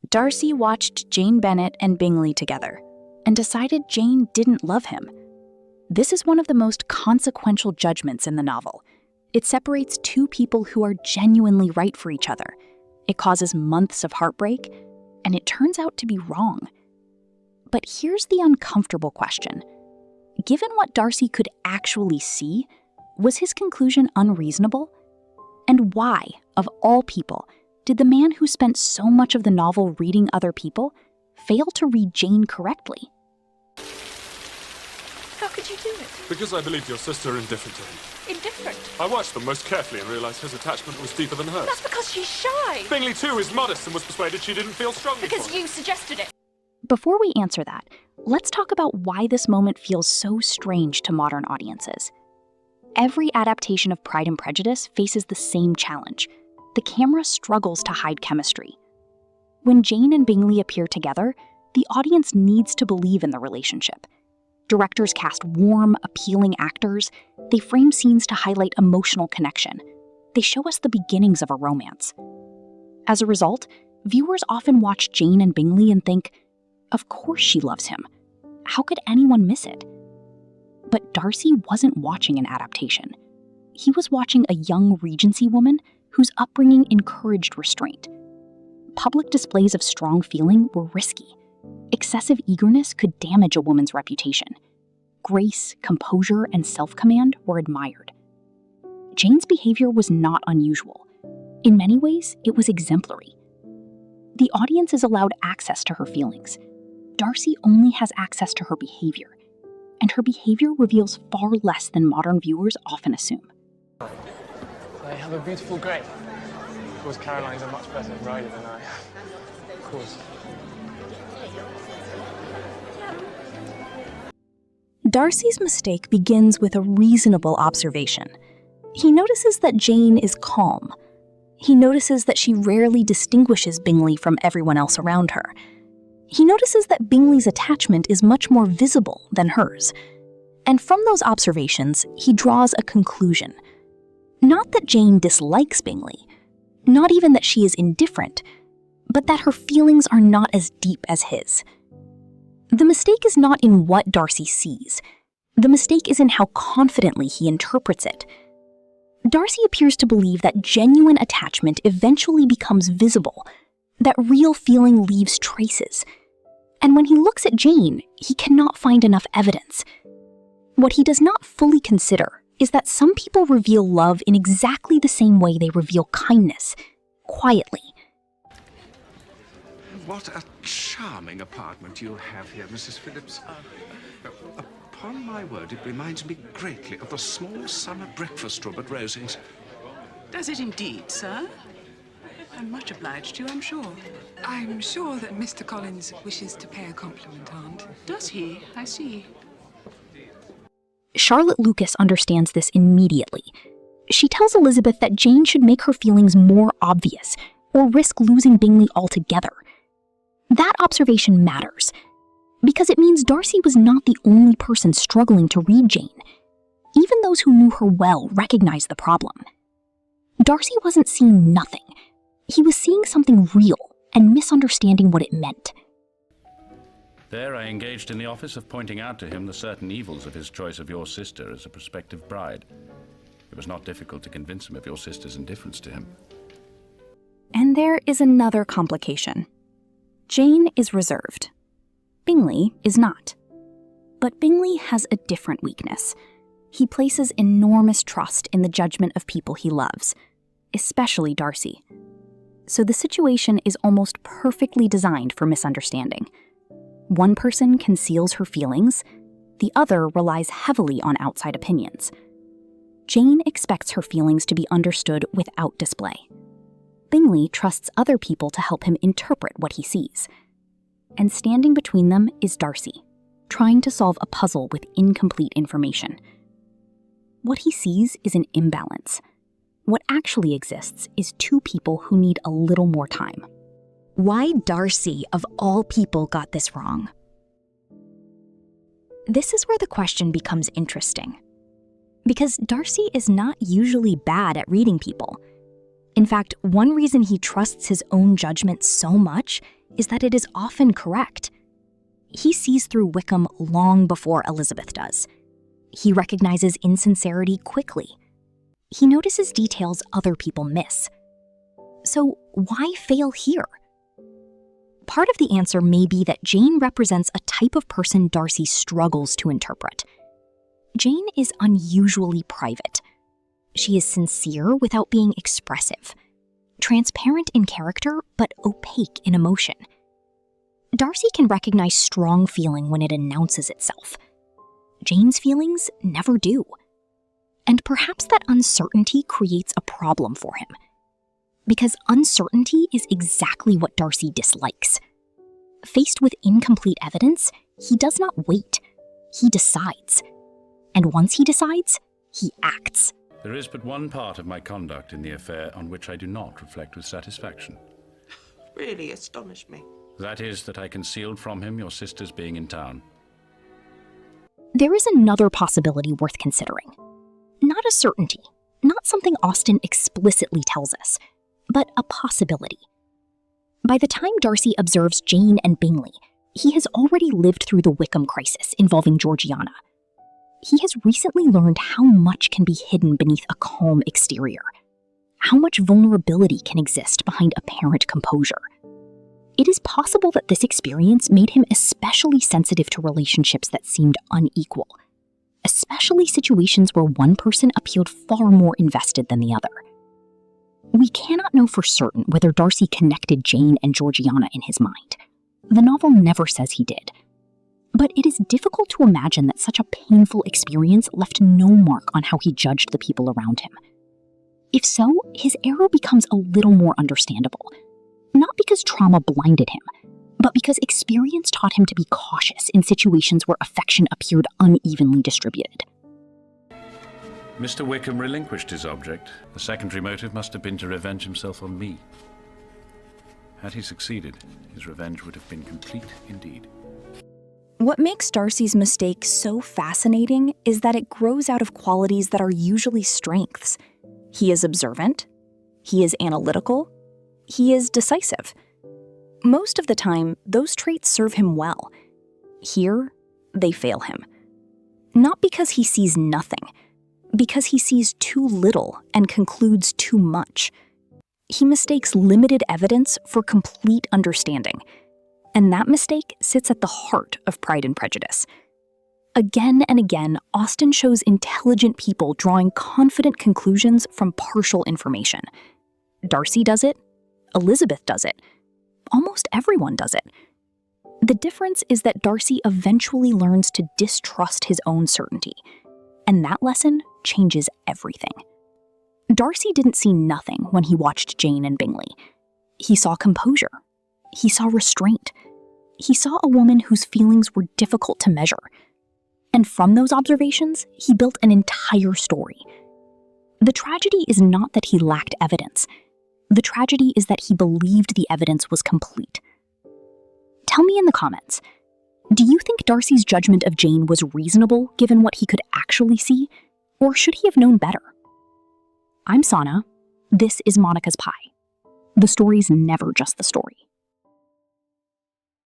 Darcy watched Jane Bennet and Bingley together and decided Jane didn't love him. This is one of the most consequential judgments in the novel. It separates two people who are genuinely right for each other. It causes months of heartbreak, and it turns out to be wrong. But here's the uncomfortable question. Given what Darcy could actually see, was his conclusion unreasonable? And why, of all people, did the man who spent so much of the novel reading other people fail to read Jane correctly? How could you do it? Because I believed your sister indifferent to him. Indifferent? I watched them most carefully and realized his attachment was deeper than hers. That's because she's shy. Bingley, too, is modest and was persuaded she didn't feel strongly Because for him. you suggested it. Before we answer that, let's talk about why this moment feels so strange to modern audiences. Every adaptation of Pride and Prejudice faces the same challenge. The camera struggles to hide chemistry. When Jane and Bingley appear together, the audience needs to believe in the relationship. Directors cast warm, appealing actors. They frame scenes to highlight emotional connection. They show us the beginnings of a romance. As a result, viewers often watch Jane and Bingley and think, of course she loves him. How could anyone miss it? But Darcy wasn't watching an adaptation. He was watching a young Regency woman whose upbringing encouraged restraint. Public displays of strong feeling were risky. Excessive eagerness could damage a woman's reputation. Grace, composure, and self-command were admired. Jane's behavior was not unusual. In many ways, it was exemplary. The audience is allowed access to her feelings. Darcy only has access to her behavior, and her behavior reveals far less than modern viewers often assume. I have a beautiful grey. Of course, Caroline's a much better rider than I am. Of course. Darcy's mistake begins with a reasonable observation. He notices that Jane is calm. He notices that she rarely distinguishes Bingley from everyone else around her. He notices that Bingley's attachment is much more visible than hers. And from those observations, he draws a conclusion. Not that Jane dislikes Bingley, not even that she is indifferent, but that her feelings are not as deep as his. The mistake is not in what Darcy sees. The mistake is in how confidently he interprets it. Darcy appears to believe that genuine attachment eventually becomes visible, that real feeling leaves traces. And when he looks at Jane, he cannot find enough evidence. What he does not fully consider is that some people reveal love in exactly the same way they reveal kindness, quietly. What a charming apartment you have here, Mrs. Phillips. Upon my word, it reminds me greatly of the small summer breakfast room at Rosings. Does it indeed, sir? I'm much obliged to you, I'm sure. I'm sure that Mr. Collins wishes to pay a compliment, Aunt. Does he? I see. Charlotte Lucas understands this immediately. She tells Elizabeth that Jane should make her feelings more obvious or risk losing Bingley altogether. That observation matters, because it means Darcy was not the only person struggling to read Jane. Even those who knew her well recognized the problem. Darcy wasn't seeing nothing. He was seeing something real and misunderstanding what it meant. There I engaged in the office of pointing out to him the certain evils of his choice of your sister as a prospective bride. It was not difficult to convince him of your sister's indifference to him. And there is another complication. Jane is reserved. Bingley is not. But Bingley has a different weakness. He places enormous trust in the judgment of people he loves, especially Darcy. So the situation is almost perfectly designed for misunderstanding. One person conceals her feelings, the other relies heavily on outside opinions. Jane expects her feelings to be understood without display. Bingley trusts other people to help him interpret what he sees. And standing between them is Darcy, trying to solve a puzzle with incomplete information. What he sees is an imbalance. What actually exists is two people who need a little more time. Why Darcy, of all people, got this wrong? This is where the question becomes interesting. Because Darcy is not usually bad at reading people. In fact, one reason he trusts his own judgment so much is that it is often correct. He sees through Wickham long before Elizabeth does. He recognizes insincerity quickly. He notices details other people miss. So why fail here? Part of the answer may be that Jane represents a type of person Darcy struggles to interpret. Jane is unusually private. She is sincere without being expressive, transparent in character but opaque in emotion. Darcy can recognize strong feeling when it announces itself. Jane's feelings never do. And perhaps that uncertainty creates a problem for him. Because uncertainty is exactly what Darcy dislikes. Faced with incomplete evidence, he does not wait. He decides. And once he decides, he acts. There is but one part of my conduct in the affair on which I do not reflect with satisfaction. Really astonished me. That is that I concealed from him your sister's being in town. There is another possibility worth considering. Not a certainty, not something Austen explicitly tells us, but a possibility. By the time Darcy observes Jane and Bingley, he has already lived through the Wickham crisis involving Georgiana. He has recently learned how much can be hidden beneath a calm exterior, how much vulnerability can exist behind apparent composure. It is possible that this experience made him especially sensitive to relationships that seemed unequal, especially situations where one person appeared far more invested than the other. We cannot know for certain whether Darcy connected Jane and Georgiana in his mind. The novel never says he did. But it is difficult to imagine that such a painful experience left no mark on how he judged the people around him. If so, his error becomes a little more understandable. Not because trauma blinded him, but because experience taught him to be cautious in situations where affection appeared unevenly distributed. Mr. Wickham relinquished his object. The secondary motive must have been to revenge himself on me. Had he succeeded, his revenge would have been complete indeed. What makes Darcy's mistake so fascinating is that it grows out of qualities that are usually strengths. He is observant, he is analytical, he is decisive. Most of the time, those traits serve him well. Here, they fail him. Not because he sees nothing, because he sees too little and concludes too much. He mistakes limited evidence for complete understanding. And that mistake sits at the heart of Pride and Prejudice. Again and again, Austen shows intelligent people drawing confident conclusions from partial information. Darcy does it. Elizabeth does it. Almost everyone does it. The difference is that Darcy eventually learns to distrust his own certainty. And that lesson changes everything. Darcy didn't see nothing when he watched Jane and Bingley. He saw composure. He saw restraint. He saw a woman whose feelings were difficult to measure. And from those observations, he built an entire story. The tragedy is not that he lacked evidence. The tragedy is that he believed the evidence was complete. Tell me in the comments, do you think Darcy's judgment of Jane was reasonable given what he could actually see, or should he have known better? I'm Sana. This is Monica's Pie. The story's never just the story.